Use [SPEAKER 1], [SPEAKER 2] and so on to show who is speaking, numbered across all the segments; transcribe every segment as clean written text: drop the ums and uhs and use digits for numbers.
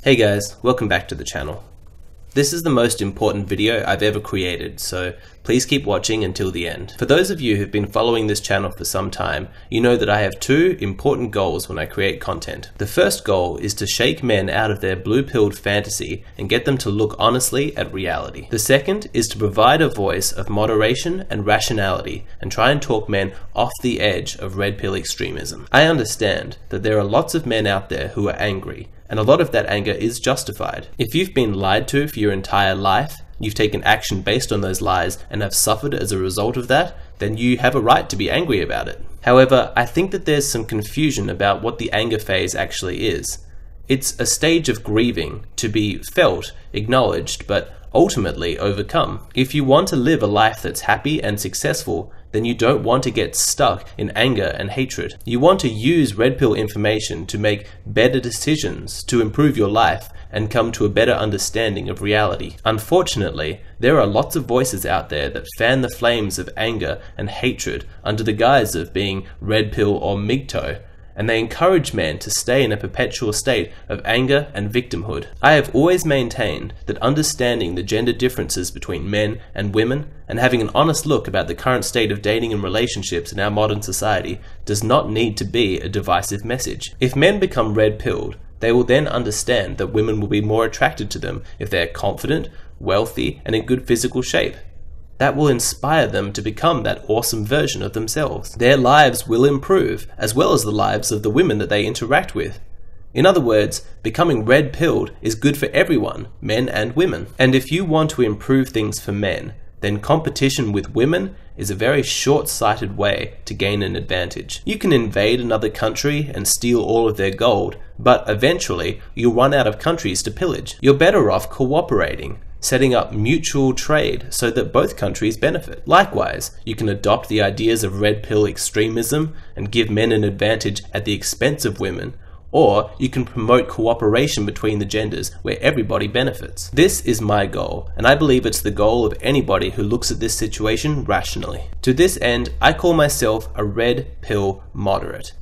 [SPEAKER 1] Hey guys, welcome back to the channel. This is the most important video I've ever created, so please keep watching until the end. For those of you who've been following this channel for some time, you know that I have two important goals when I create content. The first goal is to shake men out of their blue-pilled fantasy and get them to look honestly at reality. The second is to provide a voice of moderation and rationality and try and talk men off the edge of red pill extremism. I understand that there are lots of men out there who are angry, and a lot of that anger is justified. If you've been lied to for your entire life, you've taken action based on those lies and have suffered as a result of that, then you have a right to be angry about it. However, I think that there's some confusion about what the anger phase actually is. It's a stage of grieving to be felt, acknowledged, but ultimately overcome. If you want to live a life that's happy and successful, then you don't want to get stuck in anger and hatred. You want to use red pill information to make better decisions, to improve your life, and come to a better understanding of reality. Unfortunately, there are lots of voices out there that fan the flames of anger and hatred under the guise of being red pill or MGTOW, and they encourage men to stay in a perpetual state of anger and victimhood. I have always maintained that understanding the gender differences between men and women and having an honest look about the current state of dating and relationships in our modern society does not need to be a divisive message. If men become red-pilled, they will then understand that women will be more attracted to them if they are confident, wealthy, and in good physical shape. That will inspire them to become that awesome version of themselves. Their lives will improve, as well as the lives of the women that they interact with. In other words, becoming red-pilled is good for everyone, men and women. And if you want to improve things for men, then competition with women is a very short-sighted way to gain an advantage. You can invade another country and steal all of their gold, but eventually you'll run out of countries to pillage. You're better off cooperating, setting up mutual trade so that both countries benefit. Likewise, you can adopt the ideas of red pill extremism and give men an advantage at the expense of women, or you can promote cooperation between the genders where everybody benefits. This is my goal, and I believe it's the goal of anybody who looks at this situation rationally. To this end, I call myself a red pill moderate.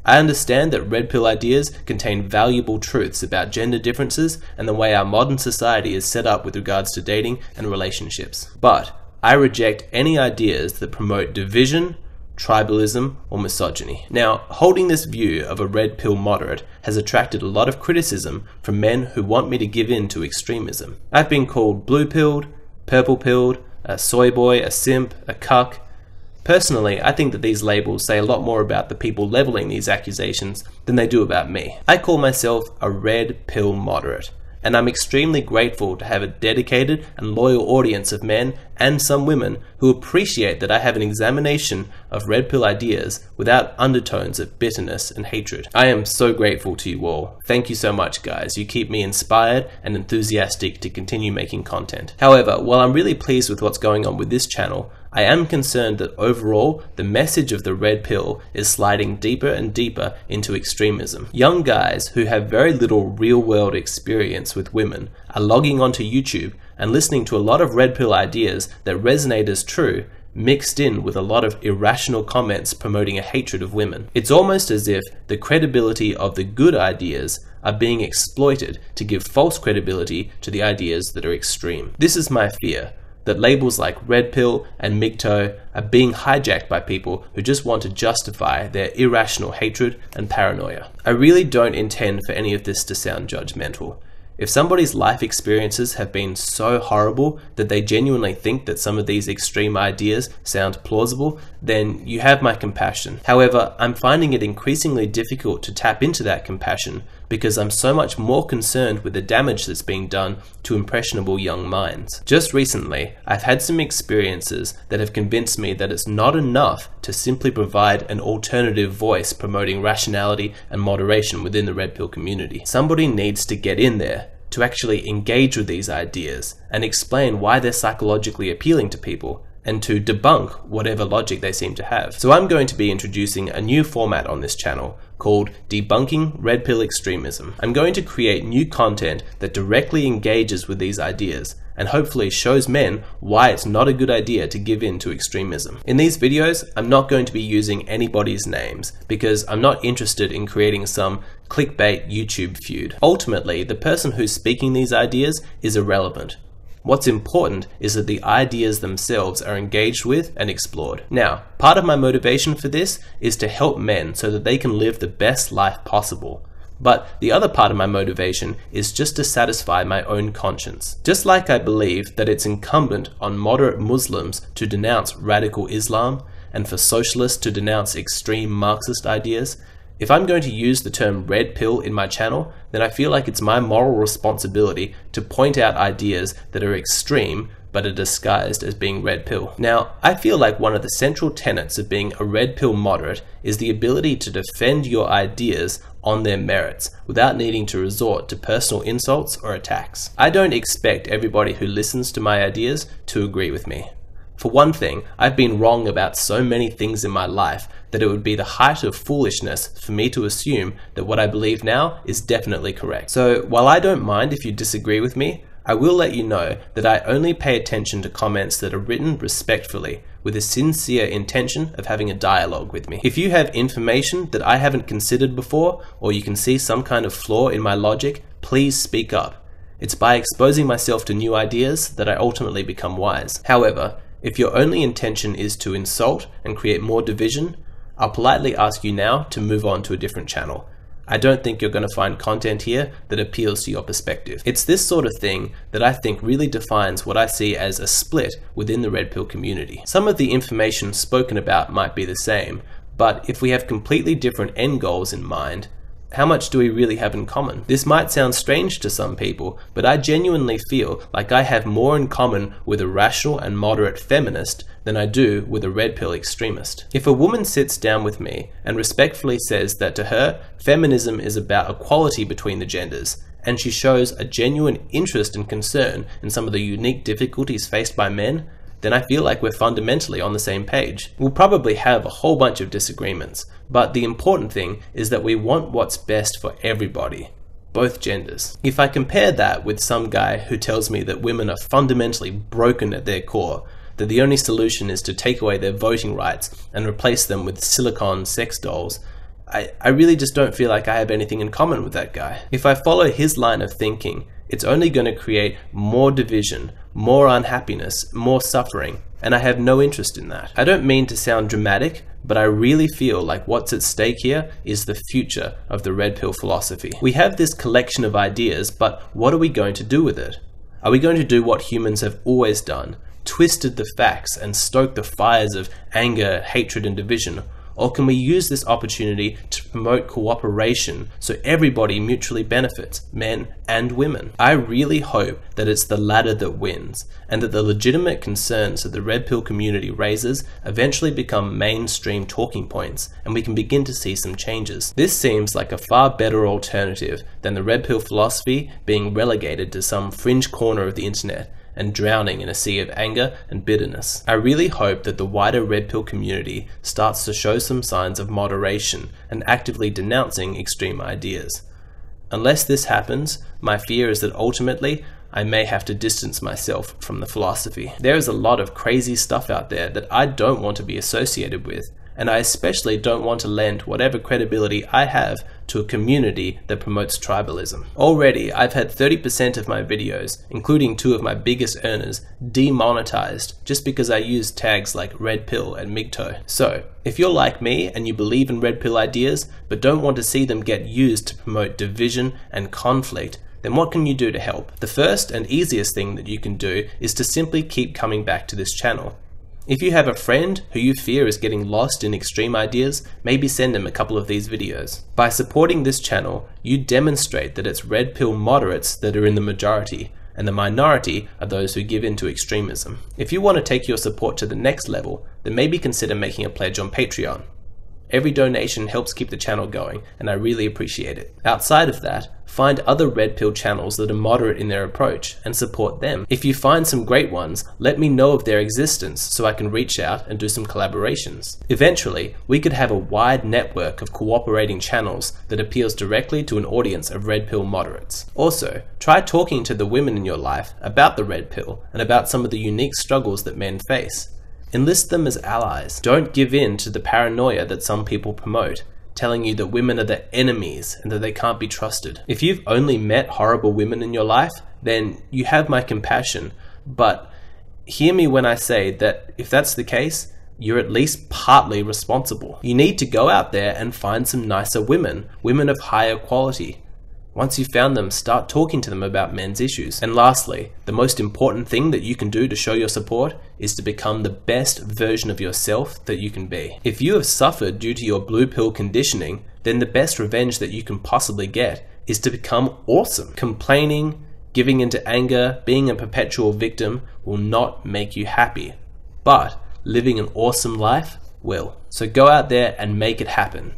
[SPEAKER 1] I understand that red pill ideas contain valuable truths about gender differences and the way our modern society is set up with regards to dating and relationships. But I reject any ideas that promote division, tribalism, or misogyny. Now, holding this view of a red pill moderate has attracted a lot of criticism from men who want me to give in to extremism. I've been called blue-pilled, purple-pilled, a soy boy, a simp, a cuck. Personally, I think that these labels say a lot more about the people leveling these accusations than they do about me. I call myself a red pill moderate, and I'm extremely grateful to have a dedicated and loyal audience of men and some women who appreciate that I have an examination of red pill ideas without undertones of bitterness and hatred. I am so grateful to you all. Thank you so much, guys. You keep me inspired and enthusiastic to continue making content. However, while I'm really pleased with what's going on with this channel, I am concerned that overall, the message of the red pill is sliding deeper and deeper into extremism. Young guys who have very little real-world experience with women are logging onto YouTube and listening to a lot of red pill ideas that resonate as true, mixed in with a lot of irrational comments promoting a hatred of women. It's almost as if the credibility of the good ideas are being exploited to give false credibility to the ideas that are extreme. This is my fear, that labels like red pill and MGTOW are being hijacked by people who just want to justify their irrational hatred and paranoia. I really don't intend for any of this to sound judgmental. If somebody's life experiences have been so horrible that they genuinely think that some of these extreme ideas sound plausible, then you have my compassion. However, I'm finding it increasingly difficult to tap into that compassion because I'm so much more concerned with the damage that's being done to impressionable young minds. Just recently, I've had some experiences that have convinced me that it's not enough to simply provide an alternative voice promoting rationality and moderation within the red pill community. Somebody needs to get in there to actually engage with these ideas and explain why they're psychologically appealing to people, and to debunk whatever logic they seem to have. So I'm going to be introducing a new format on this channel called Debunking Red Pill Extremism. I'm going to create new content that directly engages with these ideas and hopefully shows men why it's not a good idea to give in to extremism. In these videos, I'm not going to be using anybody's names because I'm not interested in creating some clickbait YouTube feud. Ultimately, the person who's speaking these ideas is irrelevant. What's important is that the ideas themselves are engaged with and explored. Now, part of my motivation for this is to help men so that they can live the best life possible. But the other part of my motivation is just to satisfy my own conscience. Just like I believe that it's incumbent on moderate Muslims to denounce radical Islam and for socialists to denounce extreme Marxist ideas, if I'm going to use the term red pill in my channel, then I feel like it's my moral responsibility to point out ideas that are extreme but are disguised as being red pill. Now, I feel like one of the central tenets of being a red pill moderate is the ability to defend your ideas on their merits without needing to resort to personal insults or attacks. I don't expect everybody who listens to my ideas to agree with me. For one thing, I've been wrong about so many things in my life that it would be the height of foolishness for me to assume that what I believe now is definitely correct. So while I don't mind if you disagree with me, I will let you know that I only pay attention to comments that are written respectfully, with a sincere intention of having a dialogue with me. If you have information that I haven't considered before, or you can see some kind of flaw in my logic, please speak up. It's by exposing myself to new ideas that I ultimately become wise. However, if your only intention is to insult and create more division, I'll politely ask you now to move on to a different channel. I don't think you're going to find content here that appeals to your perspective. It's this sort of thing that I think really defines what I see as a split within the red pill community. Some of the information spoken about might be the same, but if we have completely different end goals in mind, how much do we really have in common? This might sound strange to some people, but I genuinely feel like I have more in common with a rational and moderate feminist than I do with a red pill extremist. If a woman sits down with me and respectfully says that to her, feminism is about equality between the genders, and she shows a genuine interest and concern in some of the unique difficulties faced by men, then I feel like we're fundamentally on the same page. We'll probably have a whole bunch of disagreements, but the important thing is that we want what's best for everybody, both genders. If I compare that with some guy who tells me that women are fundamentally broken at their core, that the only solution is to take away their voting rights and replace them with silicone sex dolls, I really just don't feel like I have anything in common with that guy. If I follow his line of thinking, it's only going to create more division, more unhappiness, more suffering, and I have no interest in that. I don't mean to sound dramatic, but I really feel like what's at stake here is the future of the red pill philosophy. We have this collection of ideas, but what are we going to do with it? Are we going to do what humans have always done, twisted the facts and stoked the fires of anger, hatred, and division? Or can we use this opportunity to promote cooperation so everybody mutually benefits, men and women? I really hope that it's the latter that wins, and that the legitimate concerns that the red pill community raises eventually become mainstream talking points, and we can begin to see some changes. This seems like a far better alternative than the red pill philosophy being relegated to some fringe corner of the internet and drowning in a sea of anger and bitterness. I really hope that the wider red pill community starts to show some signs of moderation and actively denouncing extreme ideas. Unless this happens, my fear is that ultimately I may have to distance myself from the philosophy. There is a lot of crazy stuff out there that I don't want to be associated with, and I especially don't want to lend whatever credibility I have to a community that promotes tribalism. Already, I've had 30% of my videos, including 2 of my biggest earners, demonetized just because I use tags like red pill and MGTOW. So, if you're like me and you believe in red pill ideas, but don't want to see them get used to promote division and conflict, then what can you do to help? The first and easiest thing that you can do is to simply keep coming back to this channel. If you have a friend who you fear is getting lost in extreme ideas, maybe send them a couple of these videos. By supporting this channel, you demonstrate that it's red pill moderates that are in the majority, and the minority are those who give in to extremism. If you want to take your support to the next level, then maybe consider making a pledge on Patreon. Every donation helps keep the channel going, and I really appreciate it. Outside of that, find other red pill channels that are moderate in their approach and support them. If you find some great ones, let me know of their existence so I can reach out and do some collaborations. Eventually, we could have a wide network of cooperating channels that appeals directly to an audience of red pill moderates. Also, try talking to the women in your life about the red pill and about some of the unique struggles that men face. Enlist them as allies. Don't give in to the paranoia that some people promote. telling you that women are the enemies and that they can't be trusted. If you've only met horrible women in your life, then you have my compassion. But hear me when I say that if that's the case, you're at least partly responsible. You need to go out there and find some nicer women, women of higher quality. Once you've found them, start talking to them about men's issues. And lastly, the most important thing that you can do to show your support is to become the best version of yourself that you can be. If you have suffered due to your blue pill conditioning, then the best revenge that you can possibly get is to become awesome. Complaining, giving into anger, being a perpetual victim will not make you happy, but living an awesome life will. So go out there and make it happen.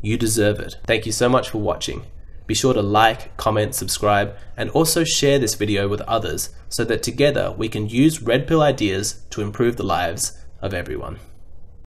[SPEAKER 1] You deserve it. Thank you so much for watching. Be sure to like, comment, subscribe, and also share this video with others so that together we can use Red Pill ideas to improve the lives of everyone.